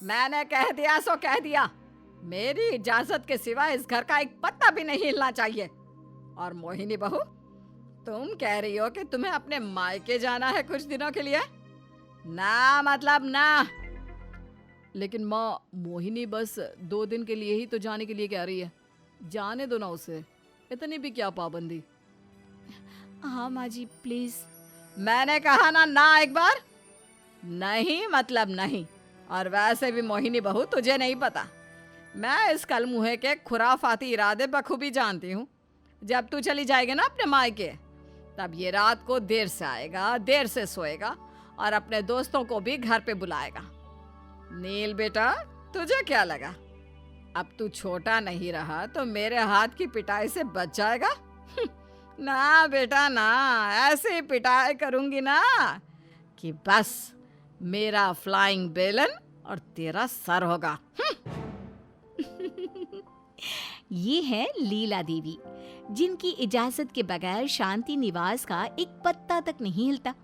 मैंने कह दिया सो कह दिया। मेरी इजाजत के सिवा इस घर का एक पत्ता भी नहीं हिलना चाहिए। और मोहिनी बहू, तुम कह रही हो कि तुम्हें अपने मायके जाना है कुछ दिनों के लिए? ना मतलब ना। लेकिन माँ, मोहिनी बस 2 दिन के लिए ही तो जाने के लिए कह रही है। जाने दो ना उसे, इतनी भी क्या पाबंदी। हाँ माँ जी, प्लीज। मैंने कहा ना एक बार। नहीं मतलब नहीं। और वैसे भी मोहिनी बहू, तुझे नहीं पता, मैं इस कलमुहे के खुराफाती इरादे बखूबी जानती हूँ। जब तू चली जाएगी ना अपने मायके, तब ये रात को देर से आएगा, देर से सोएगा और अपने दोस्तों को भी घर पे बुलाएगा। नील बेटा, तुझे क्या लगा अब तू छोटा नहीं रहा तो मेरे हाथ की पिटाई से बच जाएगा? ना बेटा ना, ऐसे पिटाई करूंगी ना कि बस मेरा फ्लाइंग बेलन और तेरा सर होगा। ये है लीला देवी, जिनकी इजाजत के बगैर शांति निवास का एक पत्ता तक नहीं हिलता।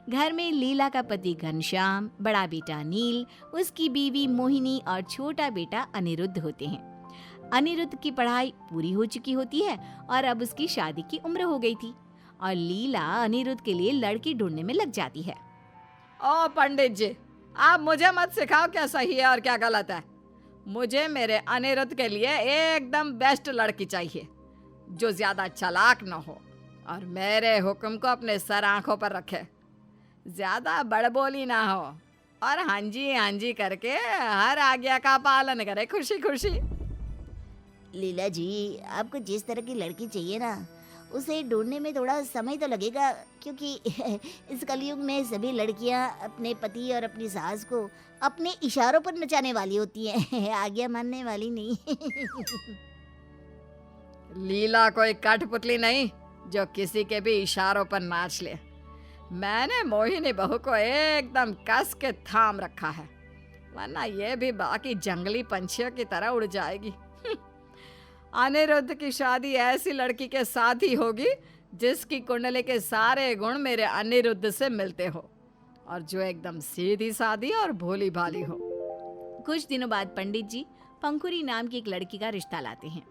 घर में लीला का पति घनश्याम, बड़ा बेटा नील, उसकी बीवी मोहिनी और छोटा बेटा अनिरुद्ध होते हैं। अनिरुद्ध की पढ़ाई पूरी हो चुकी होती है और अब उसकी शादी की उम्र हो गई थी और लीला अनिरुद्ध के लिए लड़की ढूंढने में लग जाती है। ओ पंडित जी, आप मुझे मत सिखाओ क्या सही है और क्या गलत है। मुझे मेरे अनिरुद्ध के लिए एकदम बेस्ट लड़की चाहिए, जो ज्यादा चालाक न हो और मेरे हुक्म को अपने सर आंखों पर रखे, ज्यादा बड़बोली ना हो और हाँ जी करके हर आज्ञा का पालन करे खुशी खुशी। लीला जी, आपको जिस तरह की लड़की चाहिए ना, उसे ढूंढने में थोड़ा समय तो लगेगा, क्योंकि इस कलयुग में सभी लड़कियां अपने पति और अपनी सास को अपने इशारों पर नचाने वाली होती हैं, आज्ञा मानने वाली नहीं। लीला कोई कठपुतली नहीं जो किसी के भी इशारों पर नाच ले। मैंने मोहिनी बहू को एकदम कस के थाम रखा है, वरना ये भी बाकी जंगली पंछियों की तरह उड़ जाएगी। अनिरुद्ध की शादी ऐसी लड़की के साथ ही होगी जिसकी कुंडली के सारे गुण मेरे अनिरुद्ध से मिलते हो और जो एकदम सीधी सादी और भोली भाली हो। कुछ दिनों बाद पंडित जी पंखुरी नाम की एक लड़की का रिश्ता लाते हैं।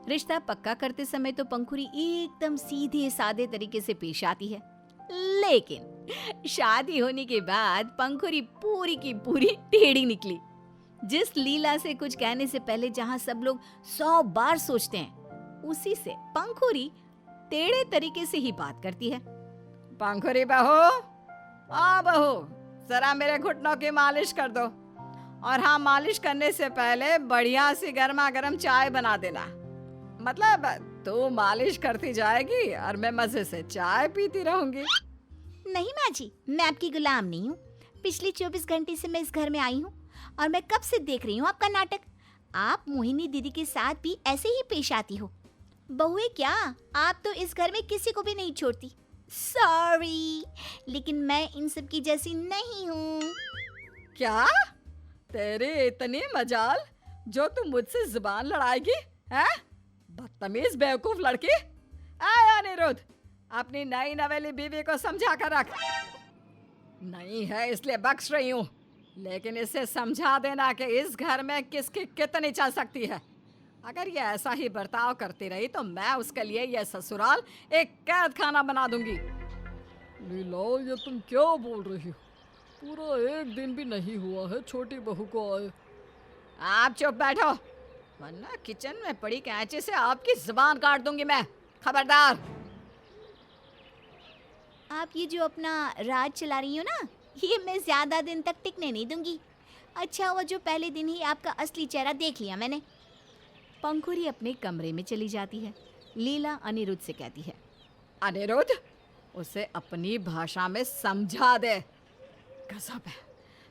रिश्ता पक्का करते समय तो पंखुरी एकदम सीधे सादे तरीके से पेश आती है, लेकिन शादी होने के बाद पंखुरी पूरी की पूरी टेढ़ी निकली। जिस लीला से कुछ कहने से पहले जहां सब लोग 100 बार सोचते हैं, उसी से पंखुरी टेढ़े तरीके से ही बात करती है। पंखुरी बहू, आ बहू, जरा मेरे घुटनों की मालिश कर दो, और हाँ, मालिश करने से पहले बढ़िया सी गर्मा गर्म चाय बना देना। मतलब तू मालिश करती जाएगी और मैं मजे से चाय पीती रहूंगी। नहीं माँ जी, मैं आपकी गुलाम नहीं हूँ। पिछले 24 घंटे से मैं इस घर में आई हूँ और मैं कब से देख रही हूँ आपका नाटक। आप मोहिनी दीदी के साथ भी ऐसे ही पेश आती हो। बहुए क्या, आप तो इस घर में किसी को भी नहीं छोड़ती। सॉरी, लेकिन मैं इन सब की जैसी नहीं हूँ। क्या तेरी इतनी मजाल जो तू मुझसे जुबान लड़ाएगी? हैं? बदतमीज बेवकूफ लड़की। आया अनिरुद्ध, अपनी नई नवेली बीवी को समझा कर रख। नहीं है इसलिए बख्श रही हूँ, लेकिन इसे समझा देना कि इस घर में किसकी कितनी चल सकती है। अगर ये ऐसा ही बर्ताव करती रही तो मैं उसके लिए यह ससुराल एक कैद खाना बना दूंगी। लीला, ये तुम क्या बोल रही हो? पूरा 1 दिन भी नहीं हुआ है छोटी बहू को आए। आप चुप बैठो, वरना किचन में पड़ी कैंची से आपकी जुबान काट दूंगी मैं। खबरदार। आप ये जो अपना राज चला रही हो ना, ये मैं ज्यादा दिन तक टिकने नहीं दूंगी। अच्छा हुआ जो पहले दिन ही आपका असली चेहरा देख लिया मैंने। पंखुरी अपने कमरे में चली जाती है। लीला अनिरुद्ध से कहती है, अनिरुद्ध, उसे अपनी भाषा में समझा दे। गजब है,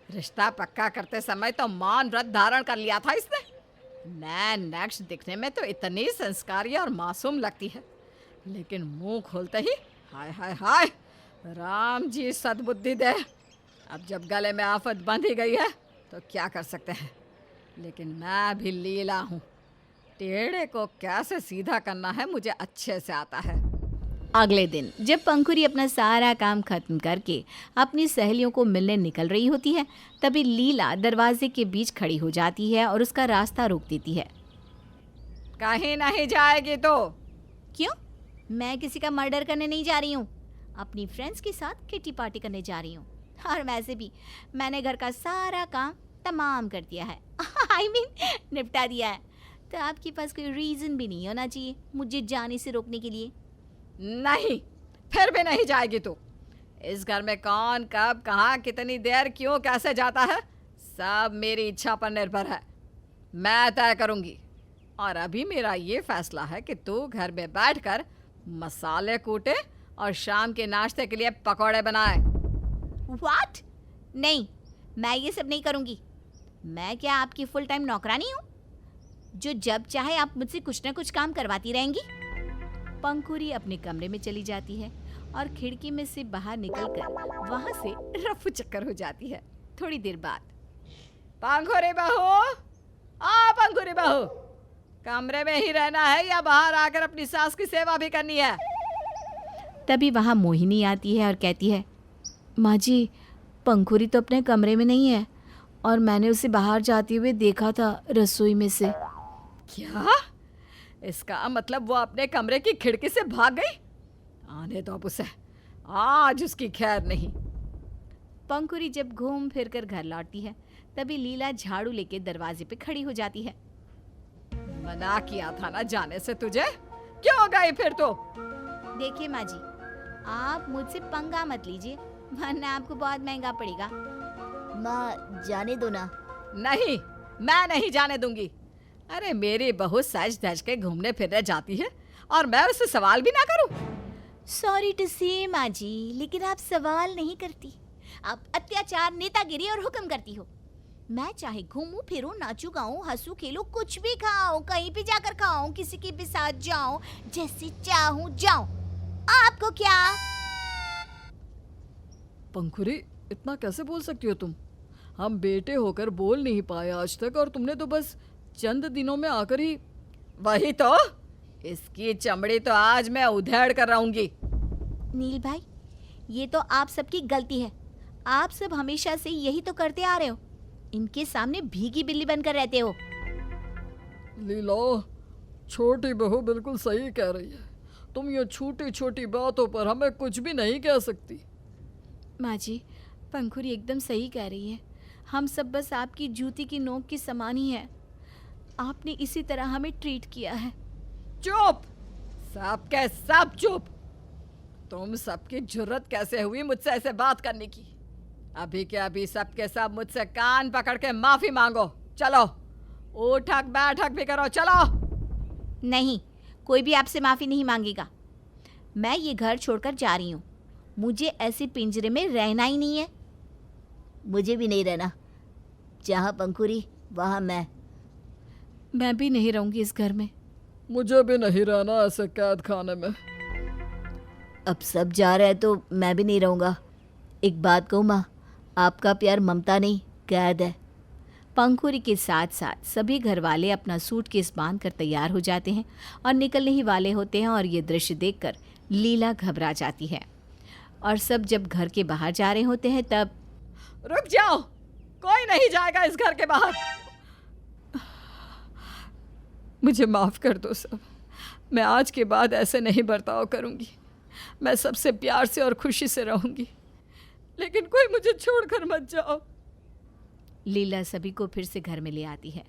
रिश्ता पक्का करते समय तो मौन व्रत धारण कर लिया था इसने। नैन नक्श दिखने में तो इतनी संस्कारी और मासूम लगती है, लेकिन मुंह खोलते ही हाय हाय हाय, राम जी सद्बुद्धि दे। अब जब गले में आफत बंध ही गई है तो क्या कर सकते हैं। लेकिन मैं भी लीला हूँ, टेढ़े को कैसे सीधा करना है मुझे अच्छे से आता है। अगले दिन जब पंखुरी अपना सारा काम खत्म करके अपनी सहेलियों को मिलने निकल रही होती है, तभी लीला दरवाजे के बीच खड़ी हो जाती है और उसका रास्ता रोक देती है। कहीं नहीं जाएगी तो? क्यों? मैं किसी का मर्डर करने नहीं जा रही हूँ, अपनी फ्रेंड्स के साथ किटी पार्टी करने जा रही हूँ। और वैसे भी मैंने घर का सारा काम तमाम कर दिया है। I mean, निपटा दिया है। तो आपके पास कोई रीज़न भी नहीं होना चाहिए मुझे जाने से रोकने के लिए। नहीं, फिर भी नहीं जाएगी तो। इस घर में कौन कब कहाँ कितनी देर क्यों कैसे जाता है, सब मेरी इच्छा पर निर्भर है। मैं तय करूंगी। और अभी मेरा ये फैसला है कि तू घर में बैठकर मसाले कूटे और शाम के नाश्ते के लिए पकौड़े बनाए। व्हाट? नहीं, मैं ये सब नहीं करूँगी। मैं क्या आपकी फुल टाइम नौकरानी हूँ जो जब चाहे आप मुझसे कुछ ना कुछ काम करवाती रहेंगी? पंखुरी अपने कमरे में चली जाती है और खिड़की में से बाहर निकलकर वहां से रफू चक्कर हो जाती है। थोड़ी देर बाद, पंखुरी बहू, पंखुरी बहू, कमरे में ही रहना है या बाहर आकर अपनी सास की सेवा भी करनी है? तभी वहां मोहिनी आती है और कहती है, माँ जी, पंखुरी तो अपने कमरे में नहीं है और मैंने उसे बाहर जाते हुए देखा था रसोई में से। क्या? इसका मतलब वो अपने कमरे की खिड़की से भाग गई? आने दो अब उसे, आज उसकी खैर नहीं। पंखुरी जब घूम फिर कर घर लौटती है, तभी लीला झाड़ू लेके दरवाजे पे खड़ी हो जाती है। मना किया था ना जाने से तुझे, क्यों गई फिर तो? देखिए माँ जी, आप मुझसे पंगा मत लीजिए वरना आपको बहुत महंगा पड़ेगा। माँ, जाने दो ना। नहीं, मैं नहीं जाने दूंगी। अरे मेरी बहू सज धज के घूमने फिरने जाती है और मैं उससे सवाल भी ना करूं? सॉरी टू से माँ जी, लेकिन आप सवाल नहीं करती, आप अत्याचार, नेतागिरी और हुक्म करती हो। मैं चाहे घूमूं फिरूं, नाचूं गाऊं, हंसूं खेलूं, कुछ भी खाऊं, कहीं भी जाकर खाऊं, किसी के भी साथ जाऊं, जैसे चाहूं जाऊं। आपको क्या? पंखुरी, इतना कैसे बोल सकती हो तुम? हम बेटे होकर बोल नहीं पाए आज तक और तुमने तो बस चंद दिनों में आकर ही। वही तो, इसकी चमड़ी तो आज मैं उधेड़ कर रहूंगी। नील भाई, ये तो आप सबकी गलती है। आप सब हमेशा से यही तो करते आ रहे हो, इनके सामने भीगी बिल्ली बनकर रहते हो। लीला, छोटी बहू बिल्कुल सही कह रही है। तुम ये छोटी छोटी बातों पर हमें कुछ भी नहीं कह सकती। माँ जी, पंखुरी एकदम सही कह रही है। हम सब बस आपकी जूती की नोक की समान ही है। आपने इसी तरह हमें ट्रीट किया है। चुप, सब के सब चुप। तुम सबकी जुर्रत कैसे हुई मुझसे ऐसे बात करने की? अभी के अभी सब के सब मुझसे कान पकड़ के माफी मांगो। चलो, उठक बैठक भी करो, चलो। नहीं, कोई भी आपसे माफी नहीं मांगेगा। मैं ये घर छोड़कर जा रही हूँ। मुझे ऐसे पिंजरे में रहना ही नहीं है। मुझे भी नहीं रहना। जहाँ पंखुरी वहाँ मैं भी नहीं रहूंगी इस घर में। मुझे भी नहीं रहना ऐसे कैद खाने में। अब सब जा रहे हैं तो मैं भी नहीं रहूँगा। एक बात कहूँ माँ, आपका प्यार ममता नहीं, कैद है। पंखुरी के साथ साथ सभी घर वाले अपना सूटकेस बांध कर तैयार हो जाते हैं और निकलने ही वाले होते हैं। और ये दृश्य देखकर लीला घबरा जाती है। और सब जब घर के बाहर जा रहे होते हैं तब, रुक जाओ, कोई नहीं जाएगा इस घर के बाहर। मुझे माफ कर दो सब, मैं आज के बाद ऐसे नहीं बर्ताव करूंगी। मैं सबसे प्यार से और खुशी से रहूंगी, लेकिन कोई मुझे छोड़कर मत जाओ। लीला सभी को फिर से घर में ले आती है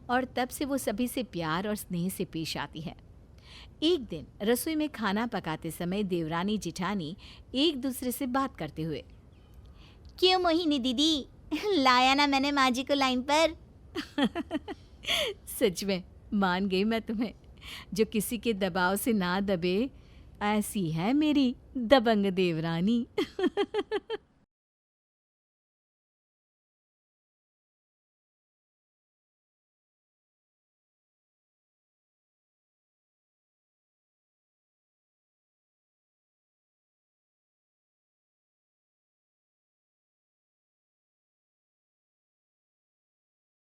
और तब से वो सभी से प्यार और स्नेह से पेश आती है। एक दिन रसोई में खाना पकाते समय देवरानी जिठानी एक दूसरे से बात करते हुए, क्यों मोहिनी दीदी, लाया ना मैंने माँ जी को लाइन पर। सच में मान गई मैं तुम्हें, जो किसी के दबाव से ना दबे। ऐसी है मेरी दबंग देवरानी।